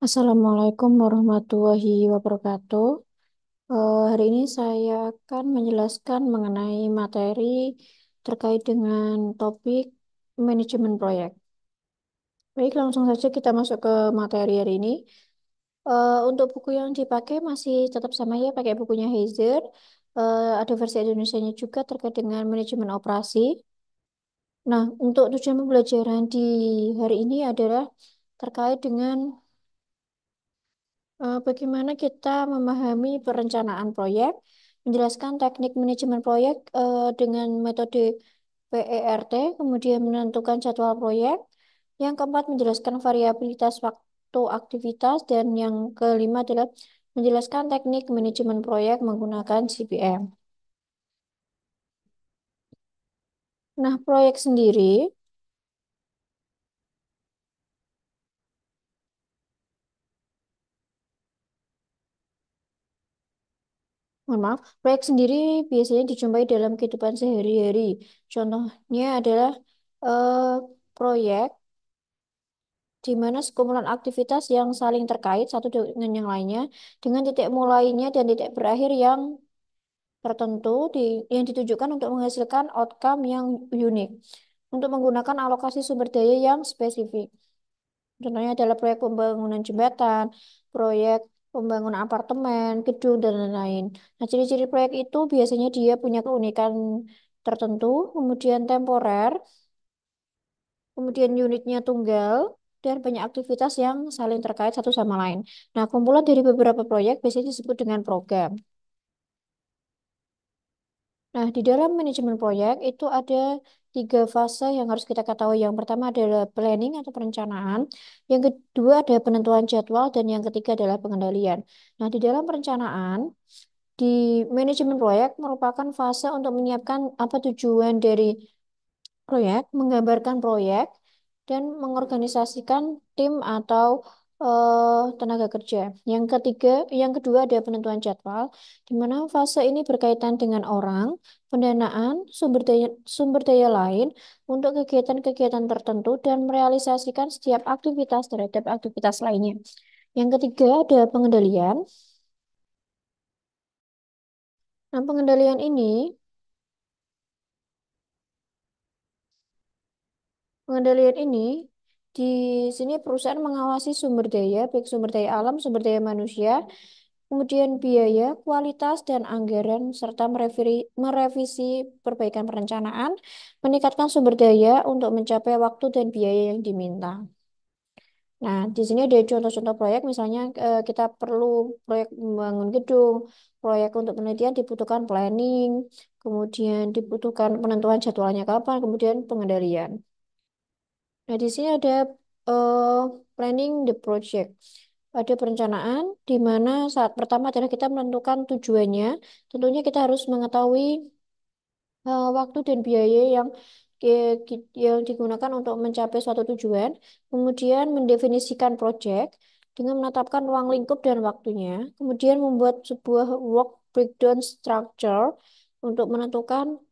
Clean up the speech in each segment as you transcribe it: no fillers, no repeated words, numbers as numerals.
Assalamualaikum warahmatullahi wabarakatuh. Hari ini saya akan menjelaskan mengenai materi terkait dengan topik manajemen proyek. Baik, langsung saja kita masuk ke materi hari ini. Untuk buku yang dipakai masih tetap sama ya, pakai bukunya Heiser. Ada versi Indonesianya juga terkait dengan manajemen operasi. Nah, untuk tujuan pembelajaran di hari ini adalah terkait dengan bagaimana kita memahami perencanaan proyek, menjelaskan teknik manajemen proyek dengan metode PERT, kemudian menentukan jadwal proyek. Yang keempat, menjelaskan variabilitas waktu aktivitas, dan yang kelima adalah menjelaskan teknik manajemen proyek menggunakan CPM. Nah, proyek sendiri, mohon maaf, proyek sendiri biasanya dijumpai dalam kehidupan sehari-hari. Contohnya adalah eh, proyek di mana sekumpulan aktivitas yang saling terkait satu dengan yang lainnya, dengan titik mulainya dan titik berakhir yang tertentu yang ditujukan untuk menghasilkan outcome yang unik untuk menggunakan alokasi sumber daya yang spesifik. Contohnya adalah proyek pembangunan jembatan, proyek pembangunan apartemen, gedung, dan lain-lain. Nah, ciri-ciri proyek itu biasanya dia punya keunikan tertentu, kemudian temporer, kemudian unitnya tunggal, dan banyak aktivitas yang saling terkait satu sama lain. Nah, kumpulan dari beberapa proyek biasanya disebut dengan program. Nah, di dalam manajemen proyek itu ada tiga fase yang harus kita ketahui. Yang pertama adalah planning atau perencanaan, yang kedua ada penentuan jadwal, dan yang ketiga adalah pengendalian. Nah, di dalam perencanaan, di manajemen proyek merupakan fase untuk menyiapkan apa tujuan dari proyek, menggambarkan proyek, dan mengorganisasikan tim atau tenaga kerja. Yang kedua ada penentuan jadwal, di mana fase ini berkaitan dengan orang, pendanaan, sumber daya lain untuk kegiatan-kegiatan tertentu dan merealisasikan setiap aktivitas terhadap aktivitas lainnya. Yang ketiga ada pengendalian. Nah, pengendalian ini Pengendalian ini di sini perusahaan mengawasi sumber daya, baik sumber daya alam, sumber daya manusia, kemudian biaya, kualitas, dan anggaran, serta merevisi perbaikan perencanaan, meningkatkan sumber daya untuk mencapai waktu dan biaya yang diminta. Nah, di sini ada contoh-contoh proyek, misalnya kita perlu proyek membangun gedung, proyek untuk penelitian dibutuhkan planning, kemudian dibutuhkan penentuan jadwalnya kapan, kemudian pengendalian. Nah, di sini ada eh, planning the project. Ada perencanaan di mana saat pertama adalah kita menentukan tujuannya. Tentunya kita harus mengetahui waktu dan biaya yang digunakan untuk mencapai suatu tujuan. Kemudian mendefinisikan project dengan menetapkan ruang lingkup dan waktunya. Kemudian membuat sebuah work breakdown structure untuk menentukan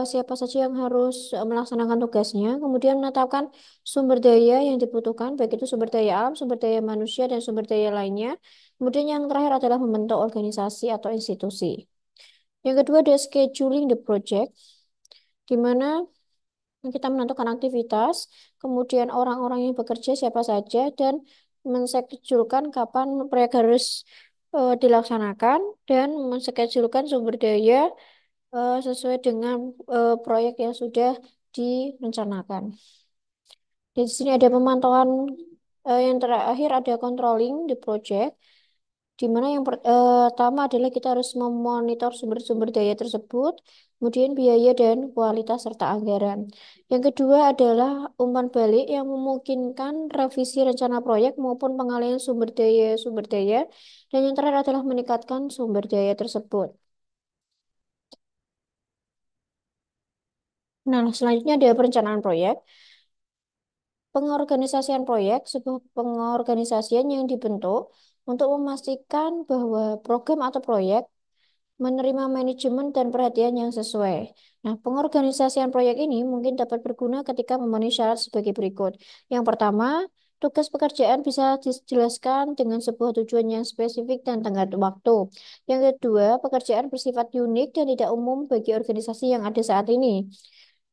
siapa saja yang harus melaksanakan tugasnya. Kemudian menetapkan sumber daya yang dibutuhkan, baik itu sumber daya alam, sumber daya manusia, dan sumber daya lainnya. Kemudian yang terakhir adalah membentuk organisasi atau institusi. Yang kedua ada scheduling the project, di mana kita menentukan aktivitas, kemudian orang-orang yang bekerja siapa saja, dan menschedulkan kapan proyek harus dilaksanakan, dan menschedulkan sumber daya sesuai dengan proyek yang sudah direncanakan. Di sini ada pemantauan, yang terakhir ada controlling the project, di mana yang pertama adalah kita harus memonitor sumber-sumber daya tersebut, kemudian biaya dan kualitas serta anggaran. Yang kedua adalah umpan balik yang memungkinkan revisi rencana proyek maupun pengalihan sumber daya, dan yang terakhir adalah meningkatkan sumber daya tersebut. Nah, selanjutnya ada perencanaan proyek. Pengorganisasian proyek, sebuah pengorganisasian yang dibentuk untuk memastikan bahwa program atau proyek menerima manajemen dan perhatian yang sesuai. Nah, pengorganisasian proyek ini mungkin dapat berguna ketika memenuhi syarat sebagai berikut. Yang pertama, Tugas pekerjaan bisa dijelaskan dengan sebuah tujuan yang spesifik dan tenggat waktu. Yang kedua, pekerjaan bersifat unik dan tidak umum bagi organisasi yang ada saat ini.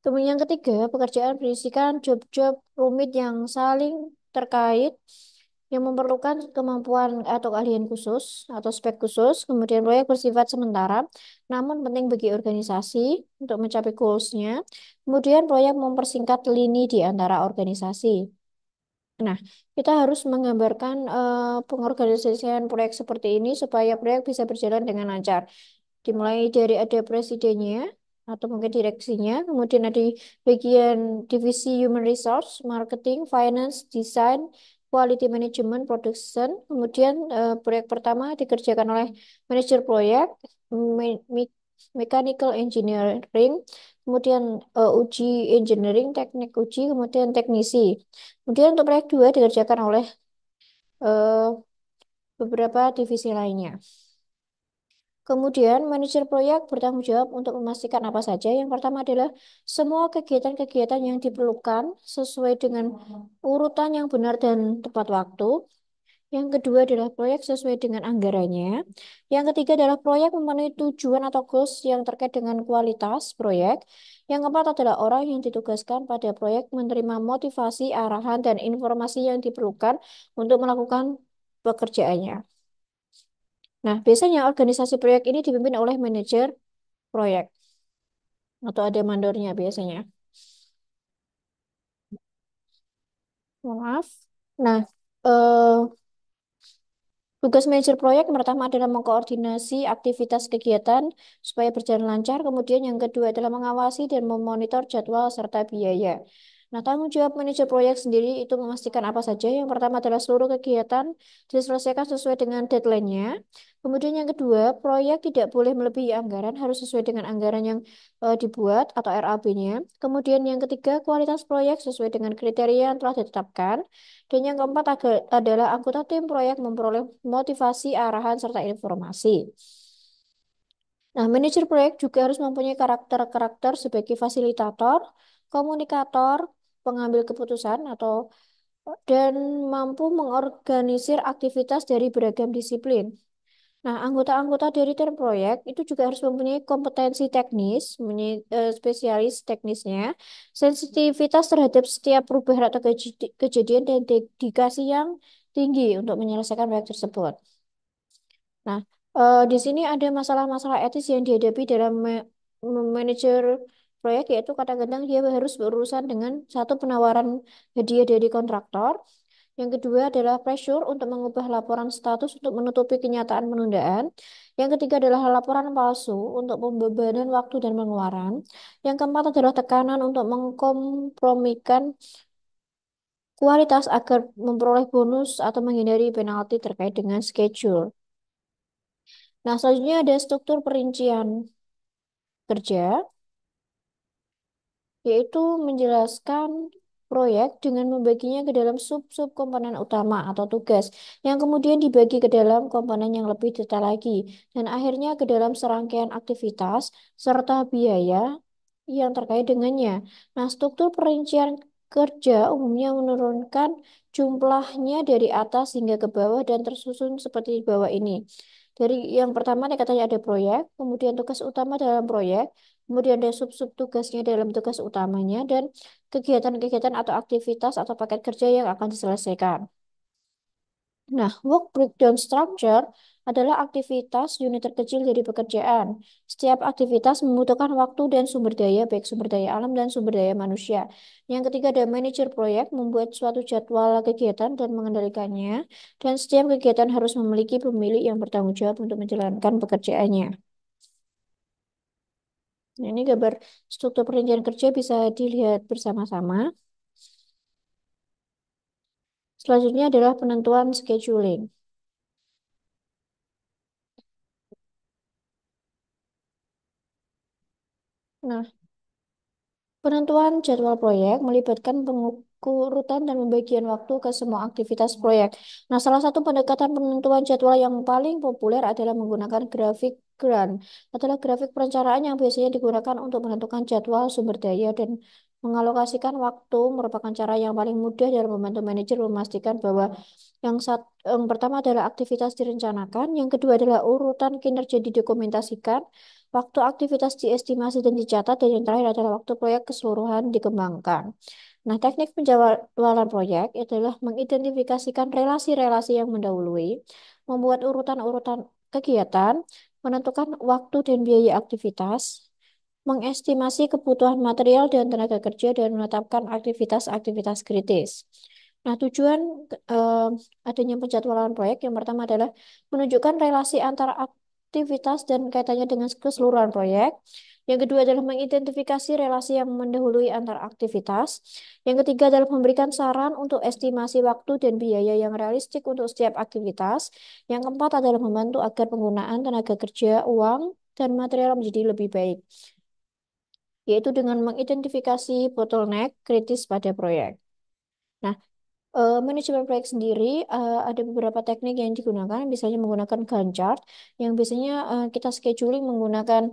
Kemudian yang ketiga, pekerjaan berisikan job-job rumit yang saling terkait, yang memerlukan kemampuan atau keahlian khusus atau spek khusus. Kemudian proyek bersifat sementara, namun penting bagi organisasi untuk mencapai goals-nya. Kemudian proyek mempersingkat lini di antara organisasi. Nah, kita harus menggambarkan pengorganisasian proyek seperti ini supaya proyek bisa berjalan dengan lancar. Dimulai dari ada presidennya atau mungkin direksinya, kemudian ada bagian divisi human resource, marketing, finance, design, quality management, production. Kemudian proyek pertama dikerjakan oleh manajer proyek, me- me- mechanical engineering, kemudian uji engineering, teknik uji, kemudian teknisi. Kemudian untuk proyek dua dikerjakan oleh eh, beberapa divisi lainnya. Kemudian, manajer proyek bertanggung jawab untuk memastikan apa saja. Yang pertama adalah semua kegiatan-kegiatan yang diperlukan sesuai dengan urutan yang benar dan tepat waktu. Yang kedua adalah proyek sesuai dengan anggarannya. Yang ketiga adalah proyek memenuhi tujuan atau goals yang terkait dengan kualitas proyek. Yang keempat adalah orang yang ditugaskan pada proyek menerima motivasi, arahan, dan informasi yang diperlukan untuk melakukan pekerjaannya. Nah, biasanya organisasi proyek ini dipimpin oleh manajer proyek atau ada mandornya biasanya. Mohon maaf. Nah, eh, tugas manajer proyek yang pertama adalah mengkoordinasi aktivitas kegiatan supaya berjalan lancar. Kemudian yang kedua adalah mengawasi dan memonitor jadwal serta biaya. Nah, tanggung jawab manajer proyek sendiri itu memastikan apa saja. Yang pertama adalah seluruh kegiatan diselesaikan sesuai dengan deadline-nya. Kemudian yang kedua, proyek tidak boleh melebihi anggaran, harus sesuai dengan anggaran yang dibuat atau RAB-nya. Kemudian yang ketiga, kualitas proyek sesuai dengan kriteria yang telah ditetapkan. Dan yang keempat adalah anggota tim proyek memperoleh motivasi, arahan, serta informasi. Nah, manajer proyek juga harus mempunyai karakter-karakter sebagai fasilitator, komunikator, pengambil keputusan, atau dan mampu mengorganisir aktivitas dari beragam disiplin. Nah, anggota-anggota dari tim proyek itu juga harus mempunyai kompetensi teknis, mempunyai spesialis teknisnya, sensitivitas terhadap setiap perubahan atau kejadian, dan dedikasi yang tinggi untuk menyelesaikan proyek tersebut. Nah, di sini ada masalah-masalah etis yang dihadapi dalam manajer proyek, yaitu kadang-kadang dia harus berurusan dengan satu penawaran hadiah dari kontraktor. Yang kedua adalah pressure untuk mengubah laporan status untuk menutupi kenyataan penundaan. Yang ketiga adalah laporan palsu untuk pembebanan waktu dan pengeluaran. Yang keempat adalah tekanan untuk mengkompromikan kualitas agar memperoleh bonus atau menghindari penalti terkait dengan schedule. Nah, selanjutnya ada struktur perincian kerja, yaitu menjelaskan proyek dengan membaginya ke dalam sub-sub komponen utama atau tugas, yang kemudian dibagi ke dalam komponen yang lebih detail lagi, dan akhirnya ke dalam serangkaian aktivitas serta biaya yang terkait dengannya. Nah, struktur perincian kerja umumnya menurunkan jumlahnya dari atas hingga ke bawah dan tersusun seperti di bawah ini. Dari yang pertama nih katanya ada proyek, kemudian tugas utama dalam proyek, kemudian ada sub-sub tugasnya dalam tugas utamanya, dan kegiatan-kegiatan atau aktivitas atau paket kerja yang akan diselesaikan. Nah, work breakdown structure adalah aktivitas unit terkecil dari pekerjaan. Setiap aktivitas membutuhkan waktu dan sumber daya, baik sumber daya alam dan sumber daya manusia. Yang ketiga ada manajer proyek, membuat suatu jadwal kegiatan dan mengendalikannya. Dan setiap kegiatan harus memiliki pemilik yang bertanggung jawab untuk menjalankan pekerjaannya. Nah, ini gambar struktur perincian kerja bisa dilihat bersama-sama. Selanjutnya adalah penentuan scheduling. Nah, penentuan jadwal proyek melibatkan pengurutan dan pembagian waktu ke semua aktivitas proyek. Nah, salah satu pendekatan penentuan jadwal yang paling populer adalah menggunakan grafik Gantt. Adalah grafik perencanaan yang biasanya digunakan untuk menentukan jadwal sumber daya dan Mengalokasikan waktu merupakan cara yang paling mudah dalam membantu manajer memastikan bahwa yang pertama adalah aktivitas direncanakan, yang kedua adalah urutan kinerja didokumentasikan, waktu aktivitas diestimasi dan dicatat, dan yang terakhir adalah waktu proyek keseluruhan dikembangkan. Nah, teknik penjadwalan proyek adalah mengidentifikasikan relasi-relasi yang mendahului, membuat urutan-urutan kegiatan, menentukan waktu dan biaya aktivitas, mengestimasi kebutuhan material dan tenaga kerja, dan menetapkan aktivitas-aktivitas kritis. Nah, tujuan eh, adanya penjadwalan proyek yang pertama adalah menunjukkan relasi antara aktivitas dan kaitannya dengan keseluruhan proyek. Yang kedua adalah mengidentifikasi relasi yang mendahului antara aktivitas. Yang ketiga adalah memberikan saran untuk estimasi waktu dan biaya yang realistik untuk setiap aktivitas. Yang keempat adalah membantu agar penggunaan tenaga kerja, uang, dan material menjadi lebih baik, yaitu dengan mengidentifikasi bottleneck kritis pada proyek. Nah, manajemen proyek sendiri ada beberapa teknik yang digunakan, misalnya menggunakan Gantt chart, yang biasanya kita scheduling menggunakan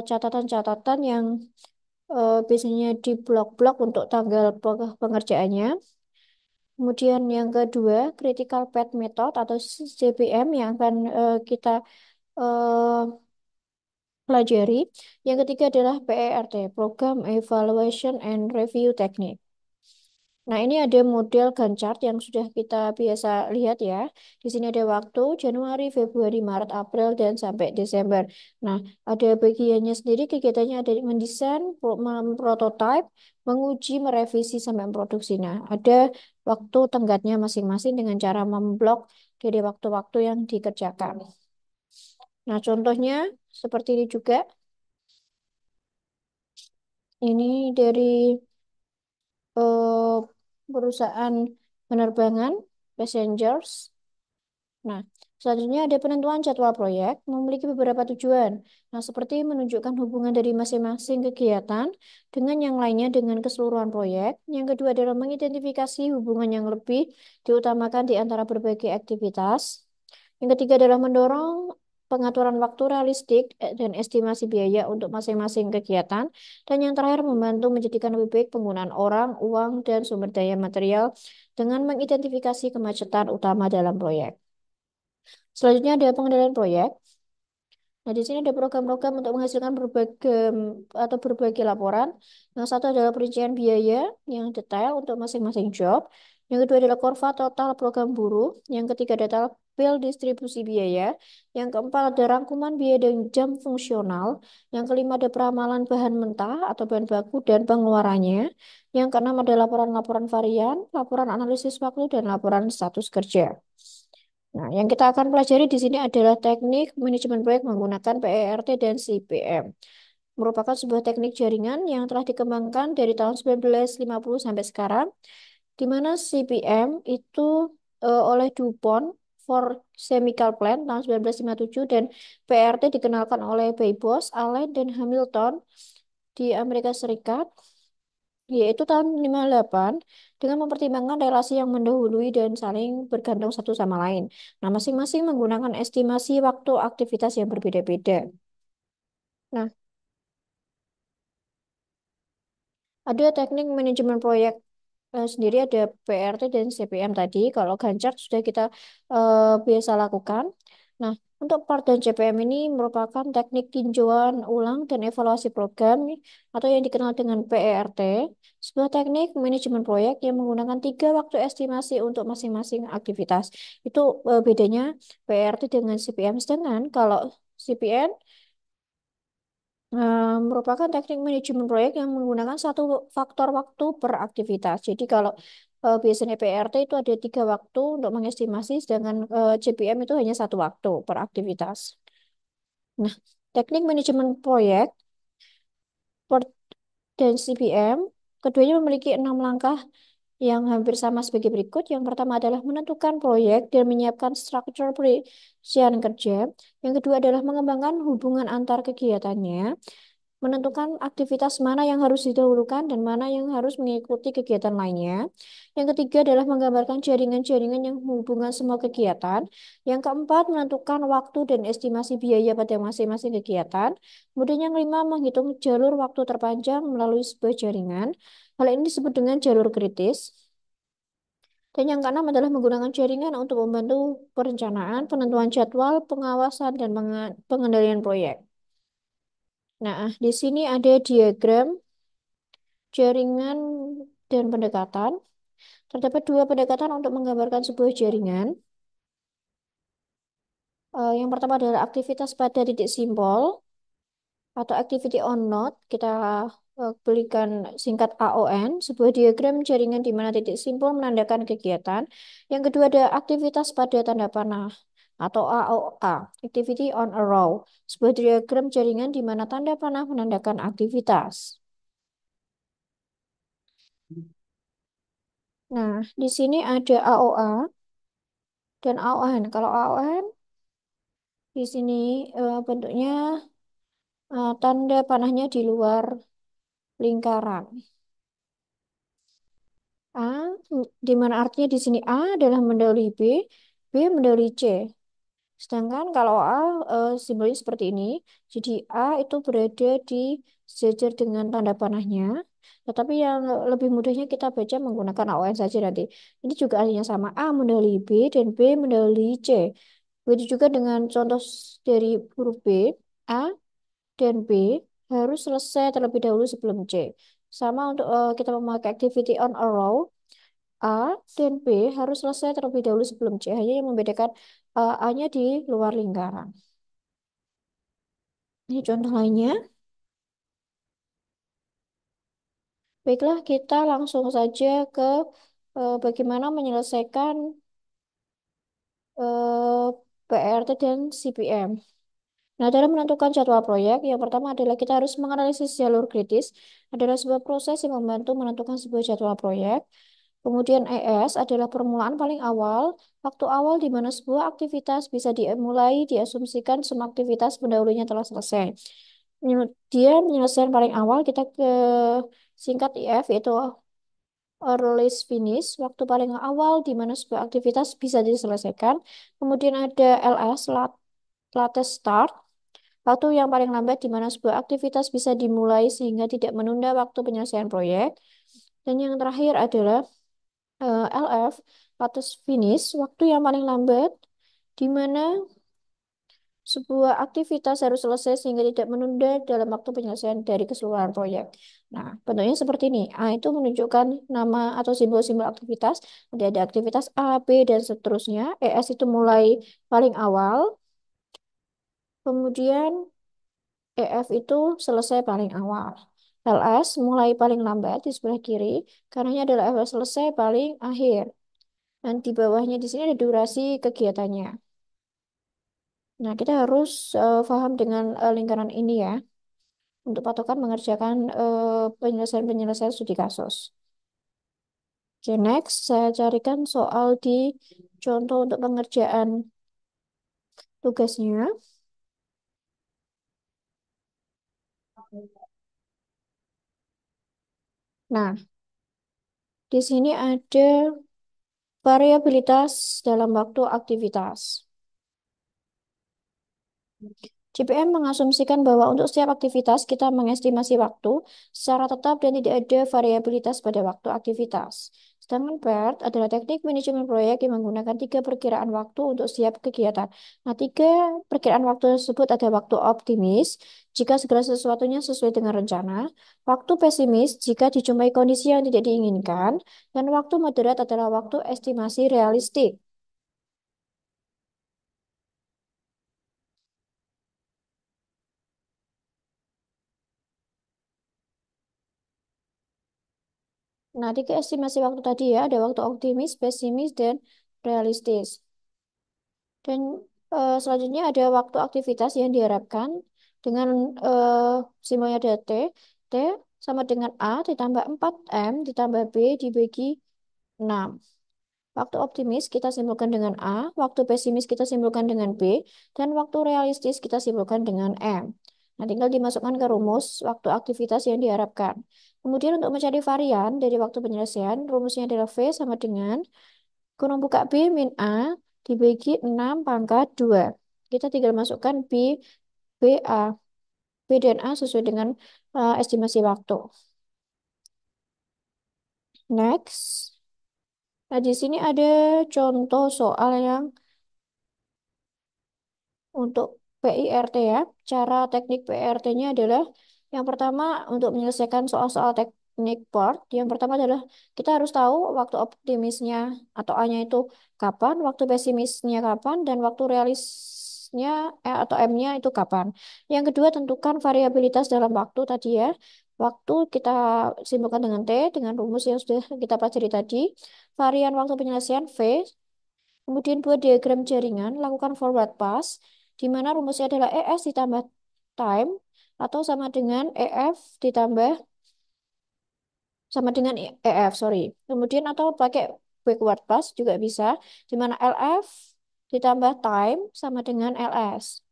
catatan-catatan yang biasanya di blok-blok untuk tanggal pengerjaannya. Kemudian yang kedua, critical path method atau CPM yang akan kita eh, pelajari. Yang ketiga adalah PERT, Program Evaluation and Review Technique. Nah, ini ada model Gantt chart yang sudah kita biasa lihat ya. Di sini ada waktu Januari, Februari, Maret, April, dan sampai Desember. Nah, ada bagiannya sendiri, kegiatannya ada mendesain, memprototype, menguji, merevisi, sampai memproduksi. Nah, ada waktu tenggatnya masing-masing dengan cara memblok dari waktu-waktu yang dikerjakan. Nah, contohnya seperti ini juga. Ini dari eh, perusahaan penerbangan passengers. Nah, selanjutnya ada penentuan jadwal proyek memiliki beberapa tujuan. Nah, seperti menunjukkan hubungan dari masing-masing kegiatan dengan yang lainnya dengan keseluruhan proyek. Yang kedua adalah mengidentifikasi hubungan yang lebih diutamakan di antara berbagai aktivitas. Yang ketiga adalah mendorong pengaturan waktu realistik dan estimasi biaya untuk masing-masing kegiatan. Dan yang terakhir membantu menjadikan lebih baik penggunaan orang, uang, dan sumber daya material dengan mengidentifikasi kemacetan utama dalam proyek. Selanjutnya ada pengendalian proyek. Nah, di sini ada program-program untuk menghasilkan berbagai laporan. Yang satu adalah perincian biaya yang detail untuk masing-masing job. Yang kedua adalah kurva total program buruh. Yang ketiga adalah tabel distribusi biaya. Yang keempat ada rangkuman biaya dan jam fungsional. Yang kelima ada peramalan bahan mentah atau bahan baku dan pengeluarannya. Yang keenam ada laporan-laporan varian, laporan analisis waktu, dan laporan status kerja. Nah, yang kita akan pelajari di sini adalah teknik manajemen proyek menggunakan PERT dan CPM. Merupakan sebuah teknik jaringan yang telah dikembangkan dari tahun 1950 sampai sekarang, di mana CPM itu oleh DuPont for Chemical Plant tahun 1957 dan PERT dikenalkan oleh Baybos, Allen, dan Hamilton di Amerika Serikat yaitu tahun 58 dengan mempertimbangkan relasi yang mendahului dan saling bergantung satu sama lain. Nah, masing-masing menggunakan estimasi waktu aktivitas yang berbeda-beda. Nah, ada teknik manajemen proyek sendiri, ada PRT dan CPM tadi. Kalau Gantt chart sudah kita biasa lakukan. Nah, untuk part dan CPM ini merupakan teknik tinjauan ulang dan evaluasi program atau yang dikenal dengan PERT, sebuah teknik manajemen proyek yang menggunakan tiga waktu estimasi untuk masing-masing aktivitas. Itu bedanya PERT dengan CPM. Sedangkan kalau CPM merupakan teknik manajemen proyek yang menggunakan satu faktor waktu per aktivitas. Jadi kalau biasanya PRT itu ada tiga waktu untuk mengestimasi, sedangkan CPM itu hanya satu waktu per aktivitas. Nah, teknik manajemen proyek per- dan CPM keduanya memiliki 6 langkah yang hampir sama sebagai berikut. Yang pertama adalah menentukan proyek dan menyiapkan struktur perincian kerja. Yang kedua adalah mengembangkan hubungan antar kegiatannya. menentukan aktivitas mana yang harus didahulukan dan mana yang harus mengikuti kegiatan lainnya. Yang ketiga adalah menggambarkan jaringan-jaringan yang menghubungkan semua kegiatan. Yang keempat, menentukan waktu dan estimasi biaya pada masing-masing kegiatan. Kemudian yang kelima, menghitung jalur waktu terpanjang melalui sebuah jaringan. Hal ini disebut dengan jalur kritis. Dan yang keenam adalah menggunakan jaringan untuk membantu perencanaan, penentuan jadwal, pengawasan, dan pengendalian proyek. Nah, di sini ada diagram jaringan dan pendekatan. Terdapat dua pendekatan untuk menggambarkan sebuah jaringan. Yang pertama adalah aktivitas pada titik simbol atau activity on node. Kita berikan singkat AON, sebuah diagram jaringan di mana titik simbol menandakan kegiatan. Yang kedua ada aktivitas pada tanda panah atau AOA, activity on a row, sebuah diagram jaringan di mana tanda panah menandakan aktivitas. Nah, di sini ada AOA dan AON. Kalau AON di sini bentuknya tanda panahnya di luar lingkaran. A, di mana artinya di sini A adalah mendahului B, B mendahului C. Sedangkan kalau A simbolnya seperti ini, jadi A itu berada di sejajar dengan tanda panahnya. Tetapi yang lebih mudahnya kita baca menggunakan AON saja nanti. Ini juga artinya sama, A mendahului B dan B mendahului C. Begitu juga dengan contoh dari huruf B, A dan B harus selesai terlebih dahulu sebelum C. Sama untuk kita memakai activity on a row, A dan B harus selesai terlebih dahulu sebelum C. Hanya yang membedakan A-nya di luar lingkaran. Ini contoh lainnya. Baiklah, kita langsung saja ke bagaimana menyelesaikan PRT dan CPM. Nah, dalam menentukan jadwal proyek, yang pertama adalah kita harus menganalisis jalur kritis, adalah sebuah proses yang membantu menentukan sebuah jadwal proyek. Kemudian ES adalah permulaan paling awal, waktu awal di mana sebuah aktivitas bisa dimulai, diasumsikan semua aktivitas pendahulunya telah selesai. Kemudian penyelesaian paling awal kita ke singkat IF, yaitu earliest finish, waktu paling awal di mana sebuah aktivitas bisa diselesaikan. Kemudian ada LS, latest start, waktu yang paling lambat di mana sebuah aktivitas bisa dimulai sehingga tidak menunda waktu penyelesaian proyek. Dan yang terakhir adalah LF, latest finish, waktu yang paling lambat di mana sebuah aktivitas harus selesai sehingga tidak menunda dalam waktu penyelesaian dari keseluruhan proyek. Nah, bentuknya seperti ini. A itu menunjukkan nama atau simbol-simbol aktivitas. Ada aktivitas A, B, dan seterusnya. ES itu mulai paling awal. Kemudian EF itu selesai paling awal. LS mulai paling lambat di sebelah kiri. Karenanya adalah FS selesai paling akhir. Dan di bawahnya di sini ada durasi kegiatannya. Nah, kita harus paham dengan lingkaran ini ya, untuk patokan mengerjakan penyelesaian-penyelesaian studi kasus. Oke, next, saya carikan soal di contoh untuk pengerjaan tugasnya. Nah, di sini ada variabilitas dalam waktu aktivitas. JPM mengasumsikan bahwa untuk setiap aktivitas kita mengestimasi waktu secara tetap dan tidak ada variabilitas pada waktu aktivitas. Sedangkan PERT adalah teknik manajemen proyek yang menggunakan tiga perkiraan waktu untuk setiap kegiatan. Nah, tiga perkiraan waktu tersebut ada waktu optimis jika segala sesuatunya sesuai dengan rencana, waktu pesimis jika dijumpai kondisi yang tidak diinginkan, dan waktu moderat adalah waktu estimasi realistik. Nah, tiga estimasi waktu tadi ya, ada waktu optimis, pesimis, dan realistis. Dan selanjutnya ada waktu aktivitas yang diharapkan dengan simbolnya ada T. T sama dengan A ditambah 4M ditambah B dibagi 6. Waktu optimis kita simpulkan dengan A, waktu pesimis kita simpulkan dengan B, dan waktu realistis kita simpulkan dengan M. Nah, tinggal dimasukkan ke rumus waktu aktivitas yang diharapkan. Kemudian untuk mencari varian dari waktu penyelesaian, rumusnya adalah V sama dengan kurung buka B min A dibagi 6 pangkat 2. Kita tinggal masukkan B, A. B dan A sesuai dengan estimasi waktu. Next. Nah, di sini ada contoh soal yang untuk PIRT ya. Cara teknik PIRT-nya adalah yang pertama untuk menyelesaikan soal-soal teknik part. Yang pertama adalah kita harus tahu waktu optimisnya atau A-nya itu kapan, waktu pesimisnya kapan, dan waktu realisnya atau M-nya itu kapan. Yang kedua tentukan variabilitas dalam waktu tadi ya. Waktu kita simpulkan dengan T, dengan rumus yang sudah kita pelajari tadi. Varian waktu penyelesaian V. Kemudian buat diagram jaringan, lakukan forward pass, di mana rumusnya adalah ES ditambah time, atau sama dengan EF, sorry. Kemudian atau pakai backward pass juga bisa, di mana LF ditambah time sama dengan LS.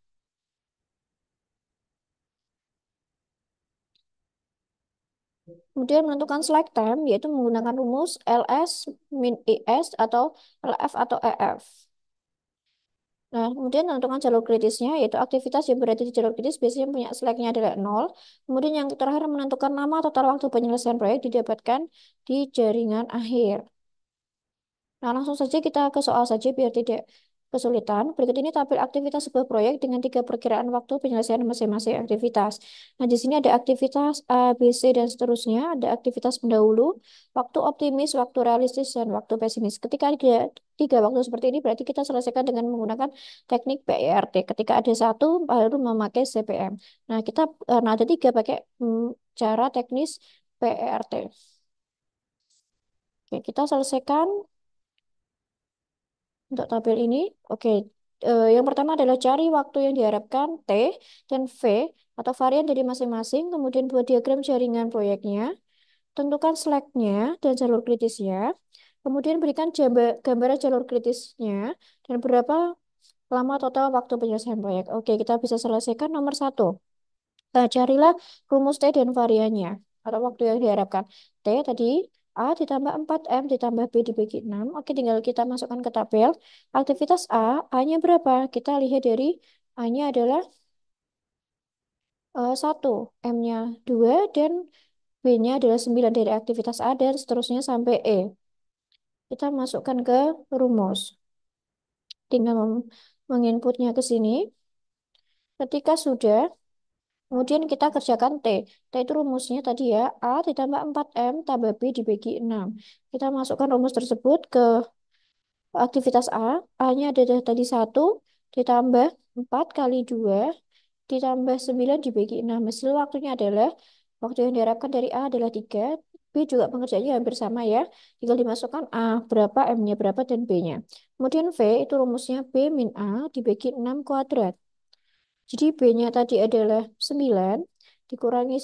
Kemudian menentukan slack time, yaitu menggunakan rumus LS min IS atau LF atau EF. Nah, kemudian menentukan jalur kritisnya, yaitu aktivitas yang berada di jalur kritis biasanya punya slacknya adalah 0. Kemudian yang terakhir menentukan lama total waktu penyelesaian proyek didapatkan di jaringan akhir. Nah, langsung saja kita ke soal saja biar tidak kesulitan. Berikut ini tabel aktivitas sebuah proyek dengan 3 perkiraan waktu penyelesaian masing-masing aktivitas. Nah, di sini ada aktivitas A, B, C, dan seterusnya. Ada aktivitas pendahulu, waktu optimis, waktu realistis, dan waktu pesimis. Ketika ada tiga waktu seperti ini, berarti kita selesaikan dengan menggunakan teknik PERT. Ketika ada satu, baru memakai CPM. Nah, ada tiga pakai cara teknis PERT. Oke, kita selesaikan untuk tabel ini. Oke, yang pertama adalah cari waktu yang diharapkan T dan V atau varian dari masing-masing, kemudian buat diagram jaringan proyeknya, tentukan slack-nya dan jalur kritisnya, kemudian berikan gambaran jalur kritisnya dan berapa lama total waktu penyelesaian proyek. Oke, kita bisa selesaikan nomor satu. Nah, carilah rumus T dan variannya atau waktu yang diharapkan. T tadi A ditambah 4M ditambah B dibagi 6. Oke, tinggal kita masukkan ke tabel. Aktivitas A, A-nya berapa? Kita lihat dari A-nya adalah 1, M-nya 2, dan B-nya adalah 9 dari aktivitas A dan seterusnya sampai E. Kita masukkan ke rumus. Tinggal menginputnya ke sini. Ketika sudah, kemudian kita kerjakan T. T itu rumusnya tadi ya, A ditambah 4M tambah B dibagi 6. Kita masukkan rumus tersebut ke aktivitas A. A-nya ada tadi 1 ditambah 4 kali 2 ditambah 9 dibagi 6. Hasil waktunya adalah, waktu yang diharapkan dari A adalah 3. B juga pengerjaannya hampir sama ya. Tinggal dimasukkan A berapa, M-nya berapa, dan B-nya. Kemudian V itu rumusnya B min A dibagi 6 kuadrat. Jadi B-nya tadi adalah 9 dikurangi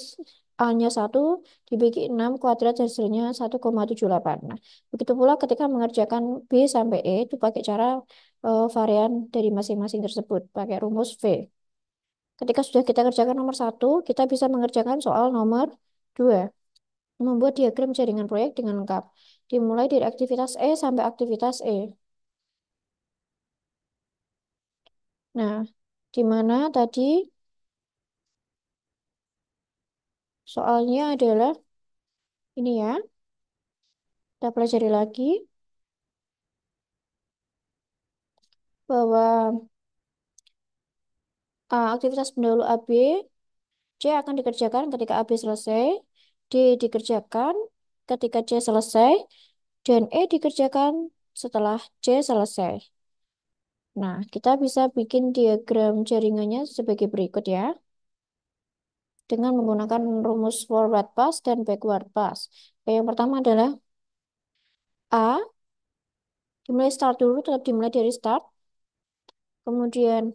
A-nya 1 dibagi 6 kuadrat hasilnya 1,78. Nah, begitu pula ketika mengerjakan B sampai E itu pakai cara varian dari masing-masing tersebut, pakai rumus V. Ketika sudah kita kerjakan nomor satu, kita bisa mengerjakan soal nomor 2. Membuat diagram jaringan proyek dengan lengkap. Dimulai dari aktivitas E sampai aktivitas E. Nah, di mana tadi soalnya adalah ini ya. Kita pelajari lagi bahwa aktivitas pendahulu AB, C akan dikerjakan ketika AB selesai, D dikerjakan ketika C selesai, dan E dikerjakan setelah C selesai. Nah, kita bisa bikin diagram jaringannya sebagai berikut ya, dengan menggunakan rumus forward pass dan backward pass. Yang pertama adalah A, dimulai start dulu, tetap dimulai dari start. Kemudian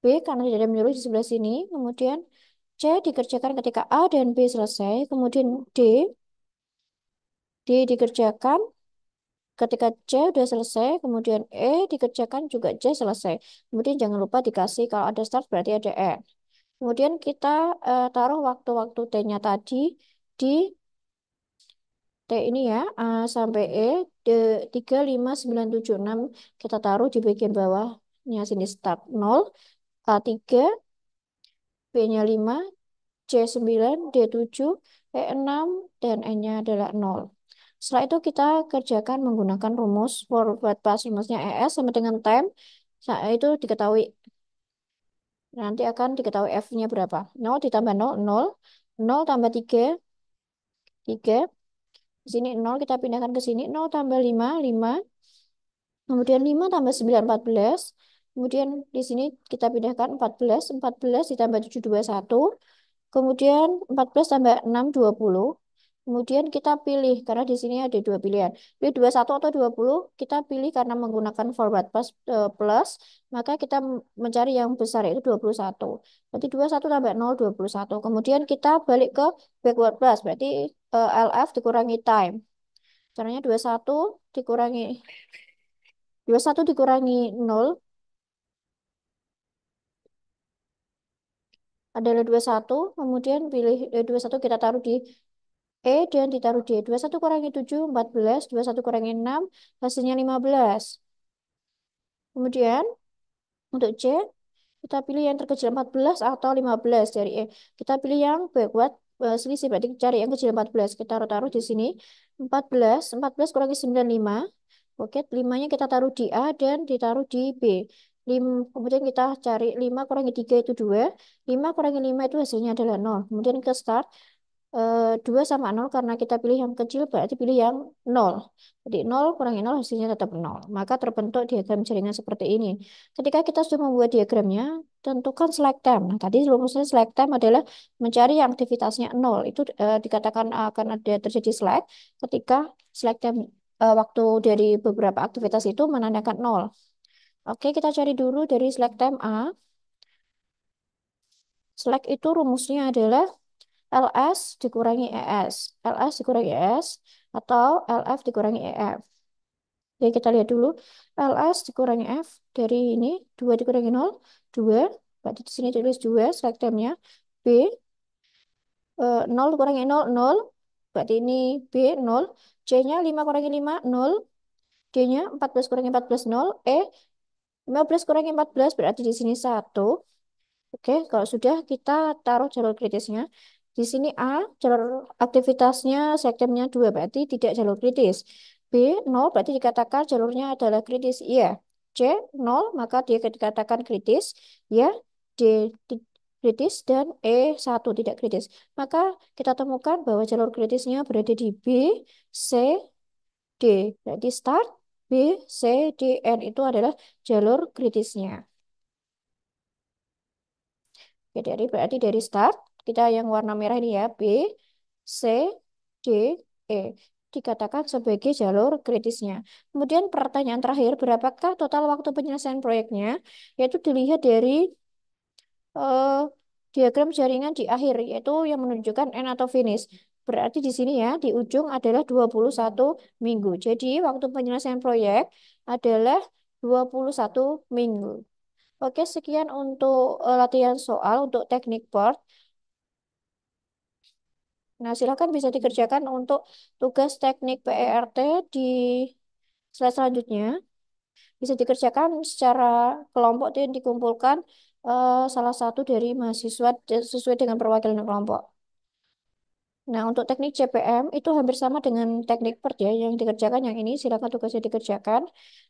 B, karena tidak ada menyuruh di sebelah sini. Kemudian C dikerjakan ketika A dan B selesai. Kemudian D dikerjakan ketika C sudah selesai. Kemudian E dikerjakan juga C selesai. Kemudian jangan lupa dikasih kalau ada start berarti ada end. Kemudian kita taruh waktu-waktu T-nya tadi di T ini ya, A sampai E, de, 3, 5, 9, 7, 6 kita taruh di bagian bawahnya sini start 0, A3, B-nya 5, C9, D7, E6, dan N-nya adalah 0. Setelah itu kita kerjakan menggunakan rumus forward pas rumusnya ES sama dengan time. Itu diketahui, nanti akan diketahui F-nya berapa. 0 ditambah 0, 0. 0 tambah 3, 3. Di sini 0 kita pindahkan ke sini. 0 tambah 5, 5. Kemudian 5 tambah 9, 14. Kemudian di sini kita pindahkan 14. 14 ditambah 7, 21. Kemudian 14 tambah 6, 20. Kemudian kita pilih, karena di sini ada dua pilihan. Pilih 21 atau 20, kita pilih karena menggunakan forward plus, plus, maka kita mencari yang besar yaitu 21. Berarti 21 tambah 0, 21. Kemudian kita balik ke backward plus, berarti LF dikurangi time. Caranya 21 dikurangi 0 adalah 21. Kemudian pilih 21 kita taruh di E dan ditaruh D. 21 kurangi 7, 14. 21 kurangi 6, hasilnya 15. Kemudian untuk C, kita pilih yang terkecil 14 atau 15 dari E. Kita pilih yang backward selisih, berarti cari yang kecil 14. Kita taruh-taruh di sini. 14, 14 kurangi 9, 5. Oke, 5-nya kita taruh di A dan ditaruh di B. Kemudian kita cari 5 kurangi 3 itu 2. 5 kurangi 5 itu hasilnya adalah 0. Kemudian ke start. 2 sama 0 karena kita pilih yang kecil berarti pilih yang 0. Jadi 0 kurangi 0 hasilnya tetap 0. Maka terbentuk diagram jaringan seperti ini. Ketika kita sudah membuat diagramnya, tentukan slack time. Nah, tadi rumusnya slack time adalah mencari yang aktivitasnya 0. Itu dikatakan akan ada terjadi slack ketika slack time waktu dari beberapa aktivitas itu menandakan 0. Oke, kita cari dulu dari slack time A. Slack itu rumusnya adalah LS dikurangi ES. LS dikurangi ES atau LF dikurangi EF. Jadi kita lihat dulu. LS dikurangi F dari ini. 2 dikurangi 0. 2. Berarti di sini tulis 2 select termnya. B. 0 dikurangi 0. 0. Berarti ini B. 0. C-nya 5 kurangi 5. 0. D-nya 14 kurangi 14. 0. E. 15 kurangi 14. Berarti di sini 1. Oke, kalau sudah kita taruh jalur kritisnya. Di sini A, jalur aktivitasnya segmennya 2, berarti tidak jalur kritis. B, 0, berarti dikatakan jalurnya adalah kritis. Iya. C, 0, maka dia dikatakan kritis. Ya. D, kritis. Dan E, 1, tidak kritis. Maka kita temukan bahwa jalur kritisnya berada di B, C, D. Berarti start, B, C, D, N itu adalah jalur kritisnya. Oke, berarti dari start kita yang warna merah ini ya B, C, D, E dikatakan sebagai jalur kritisnya. Kemudian pertanyaan terakhir, berapakah total waktu penyelesaian proyeknya? Yaitu dilihat dari eh, diagram jaringan di akhir, yaitu yang menunjukkan end atau finish. Berarti di sini ya, di ujung adalah 21 minggu. Jadi waktu penyelesaian proyek adalah 21 minggu. Oke, sekian untuk latihan soal untuk teknik part. Nah, silakan bisa dikerjakan untuk tugas teknik PERT di slide selanjutnya. Bisa dikerjakan secara kelompok dan dikumpulkan salah satu dari mahasiswa sesuai dengan perwakilan kelompok. Nah, untuk teknik CPM itu hampir sama dengan teknik PERT ya, yang dikerjakan yang ini silakan tugasnya dikerjakan.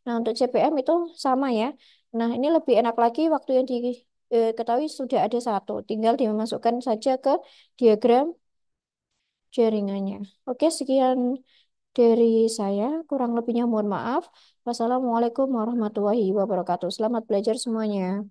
Nah, untuk CPM itu sama ya. Nah, ini lebih enak lagi waktu yang diketahui sudah ada satu, tinggal dimasukkan saja ke diagram jaringannya. Oke, sekian dari saya. Kurang lebihnya mohon maaf. Wassalamualaikum warahmatullahi wabarakatuh. Selamat belajar semuanya.